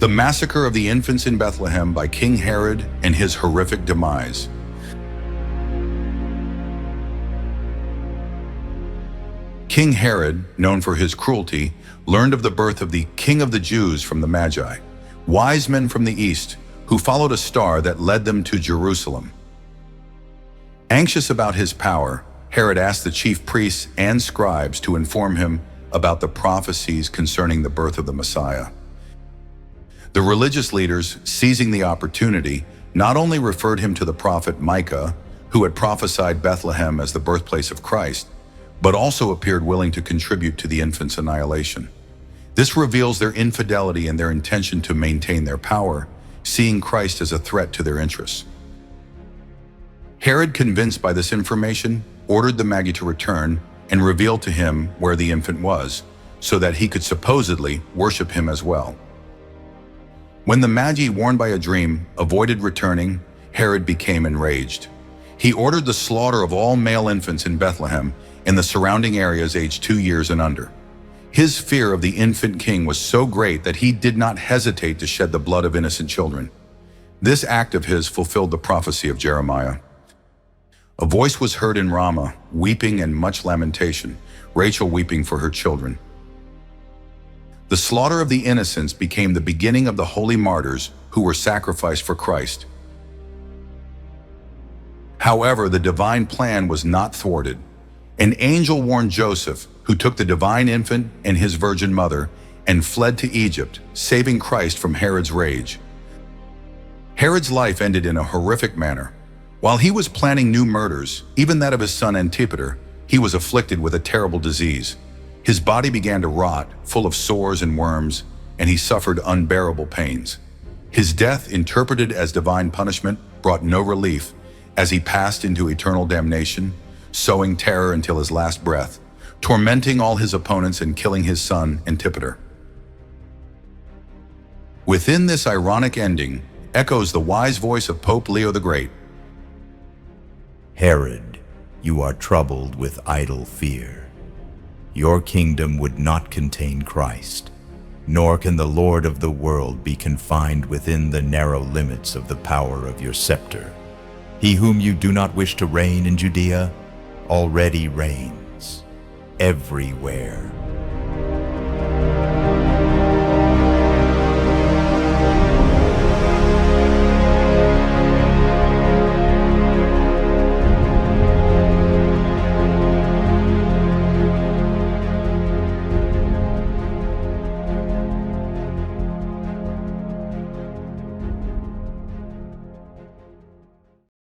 The massacre of the infants in Bethlehem by King Herod and his horrific demise. King Herod, known for his cruelty, learned of the birth of the King of the Jews from the Magi, wise men from the east, who followed a star that led them to Jerusalem. Anxious about his power, Herod asked the chief priests and scribes to inform him about the prophecies concerning the birth of the Messiah. The religious leaders, seizing the opportunity, not only referred him to the prophet Micah, who had prophesied Bethlehem as the birthplace of Christ, but also appeared willing to contribute to the infant's annihilation. This reveals their infidelity and their intention to maintain their power, seeing Christ as a threat to their interests. Herod, convinced by this information, ordered the Magi to return and reveal to him where the infant was, so that he could supposedly worship him as well. When the Magi, warned by a dream, avoided returning, Herod became enraged. He ordered the slaughter of all male infants in Bethlehem and the surrounding areas aged 2 years and under. His fear of the infant king was so great that he did not hesitate to shed the blood of innocent children. This act of his fulfilled the prophecy of Jeremiah. A voice was heard in Ramah, weeping and much lamentation, Rachel weeping for her children. The slaughter of the innocents became the beginning of the holy martyrs who were sacrificed for Christ. However, the divine plan was not thwarted. An angel warned Joseph, who took the divine infant and his virgin mother and fled to Egypt, saving Christ from Herod's rage. Herod's life ended in a horrific manner. While he was planning new murders, even that of his son Antipater, he was afflicted with a terrible disease. His body began to rot, full of sores and worms, and he suffered unbearable pains. His death, interpreted as divine punishment, brought no relief, as he passed into eternal damnation, sowing terror until his last breath, tormenting all his opponents and killing his son Antipater. Within this ironic ending echoes the wise voice of Pope Leo the Great. Herod, you are troubled with idle fear. Your kingdom would not contain Christ, nor can the Lord of the world be confined within the narrow limits of the power of your scepter. He whom you do not wish to reign in Judea already reigns everywhere.